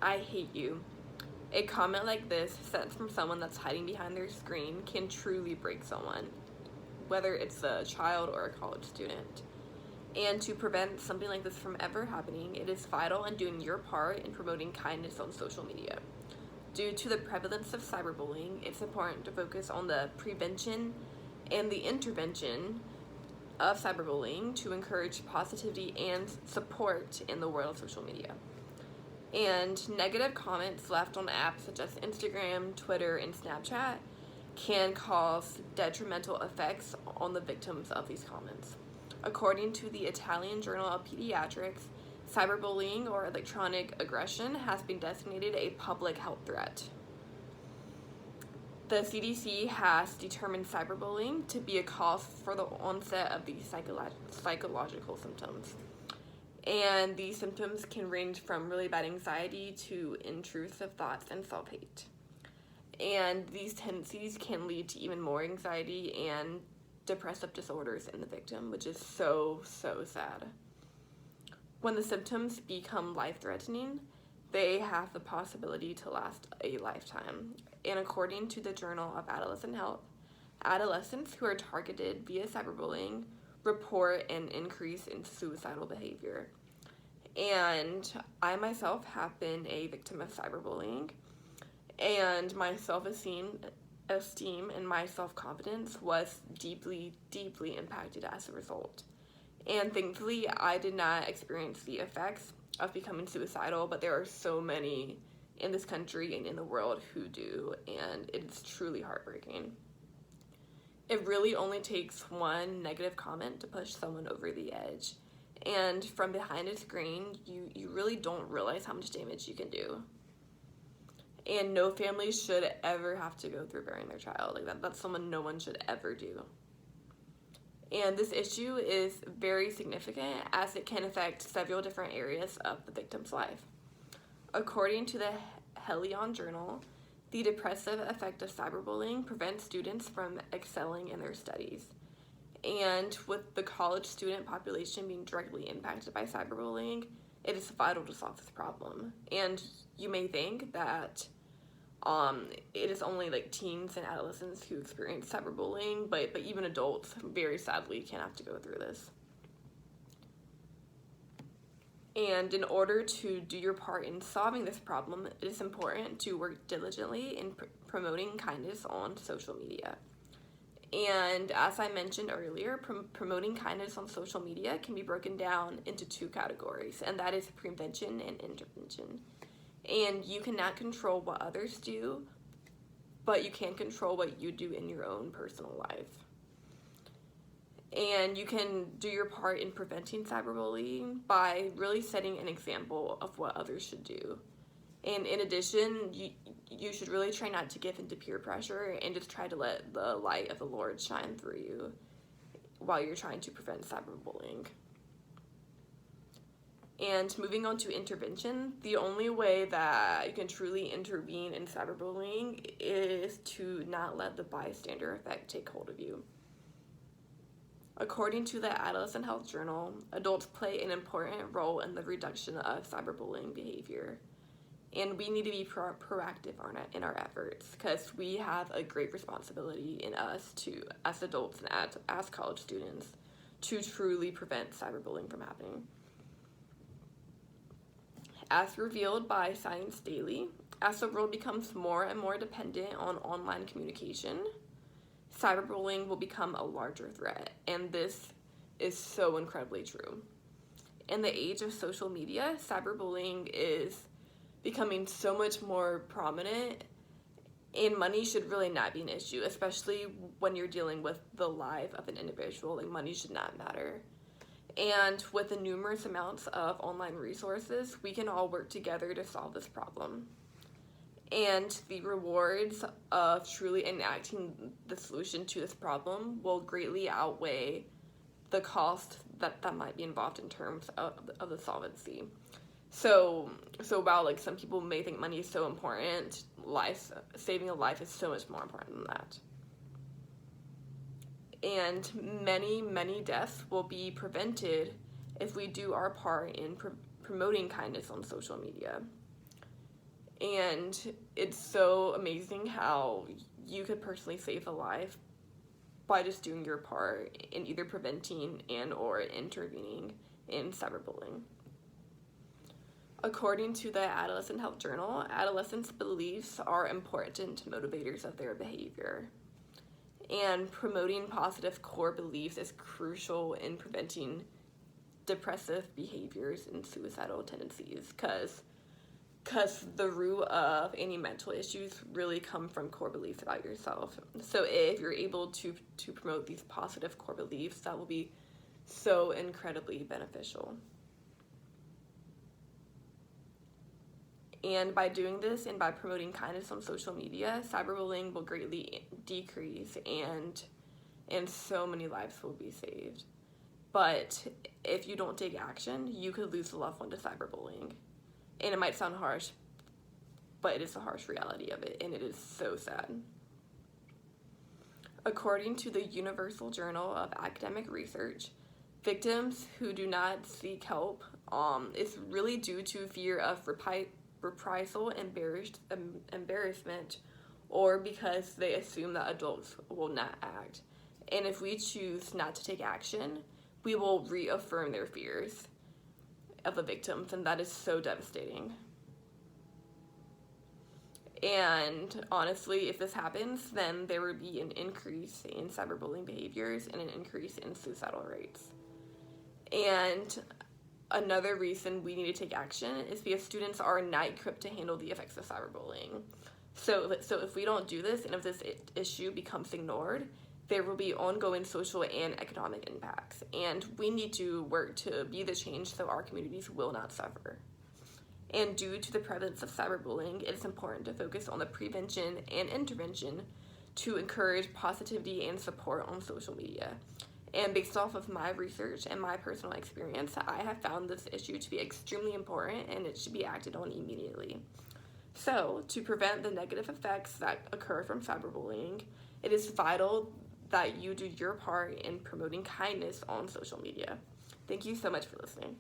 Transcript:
I hate you. A comment like this, sent from someone that's hiding behind their screen, can truly break someone, whether it's a child or a college student. And to prevent something like this from ever happening, it is vital in doing your part in promoting kindness on social media. Due to the prevalence of cyberbullying, it's important to focus on the prevention and the intervention of cyberbullying to encourage positivity and support in the world of social media. And negative comments left on apps such as Instagram, Twitter, and Snapchat can cause detrimental effects on the victims of these comments. According to the Italian Journal of Pediatrics, cyberbullying or electronic aggression has been designated a public health threat. The CDC has determined cyberbullying to be a cause for the onset of these psychological symptoms. And these symptoms can range from really bad anxiety to intrusive thoughts and self-hate. And these tendencies can lead to even more anxiety and depressive disorders in the victim, which is so sad. When the symptoms become life-threatening, they have the possibility to last a lifetime. And according to the Journal of Adolescent Health, adolescents who are targeted via cyberbullying report an increase in suicidal behavior. And I myself have been a victim of cyberbullying, and my self-esteem and my self-confidence was deeply impacted as a result. And thankfully, I did not experience the effects of becoming suicidal, but there are so many in this country and in the world who do, and it's truly heartbreaking. It really only takes one negative comment to push someone over the edge. And from behind a screen, you really don't realize how much damage you can do. And no family should ever have to go through burying their child. That's something no one should ever do. And this issue is very significant as it can affect several different areas of the victim's life. According to the Helion Journal, the depressive effect of cyberbullying prevents students from excelling in their studies. And with the college student population being directly impacted by cyberbullying, it is vital to solve this problem. And you may think that it is only like teens and adolescents who experience cyberbullying, but even adults, very sadly, can have to go through this. And in order to do your part in solving this problem, it is important to work diligently in promoting kindness on social media. And as I mentioned earlier, promoting kindness on social media can be broken down into two categories, and that is prevention and intervention. And you cannot control what others do, but you can control what you do in your own personal life. And you can do your part in preventing cyberbullying by really setting an example of what others should do. And in addition, you should really try not to give into peer pressure and just try to let the light of the Lord shine through you while you're trying to prevent cyberbullying. And moving on to intervention, the only way that you can truly intervene in cyberbullying is to not let the bystander effect take hold of you. According to the Adolescent Health Journal, adults play an important role in the reduction of cyberbullying behavior. And we need to be proactive in our efforts because we have a great responsibility in us to, as adults and as college students, to truly prevent cyberbullying from happening. As revealed by Science Daily, as the world becomes more and more dependent on online communication, cyberbullying will become a larger threat, and this is so incredibly true. In the age of social media, cyberbullying is becoming so much more prominent, and money should really not be an issue, especially when you're dealing with the life of an individual. Like, money should not matter. And with the numerous amounts of online resources, we can all work together to solve this problem. And the rewards of truly enacting the solution to this problem will greatly outweigh the cost that might be involved in terms of the solvency. So while like some people may think money is so important, saving a life is so much more important than that. And many deaths will be prevented if we do our part in promoting kindness on social media. And it's so amazing how you could personally save a life by just doing your part in either preventing and or intervening in cyberbullying. According to the Adolescent Health Journal, adolescents' beliefs are important motivators of their behavior. And promoting positive core beliefs is crucial in preventing depressive behaviors and suicidal tendencies, because the root of any mental issues really come from core beliefs about yourself. So if you're able to promote these positive core beliefs, that will be so incredibly beneficial. And by doing this and by promoting kindness on social media, cyberbullying will greatly decrease, and so many lives will be saved. But if you don't take action, you could lose a loved one to cyberbullying. And it might sound harsh, but it is the harsh reality of it, and it is so sad. According to the Universal Journal of Academic Research, victims who do not seek help is really due to fear of reprisal, embarrassment, or because they assume that adults will not act. And if we choose not to take action, we will reaffirm their fears of the victims, and that is so devastating. And honestly, if this happens, then there would be an increase in cyberbullying behaviors and an increase in suicidal rates. And another reason we need to take action is because students are not equipped to handle the effects of cyberbullying. So if we don't do this, and if this issue becomes ignored, there will be ongoing social and economic impacts, and we need to work to be the change so our communities will not suffer. And due to the prevalence of cyberbullying, it is important to focus on the prevention and intervention to encourage positivity and support on social media. And based off of my research and my personal experience, I have found this issue to be extremely important, and it should be acted on immediately. So, to prevent the negative effects that occur from cyberbullying, it is vital that you do your part in promoting kindness on social media. Thank you so much for listening.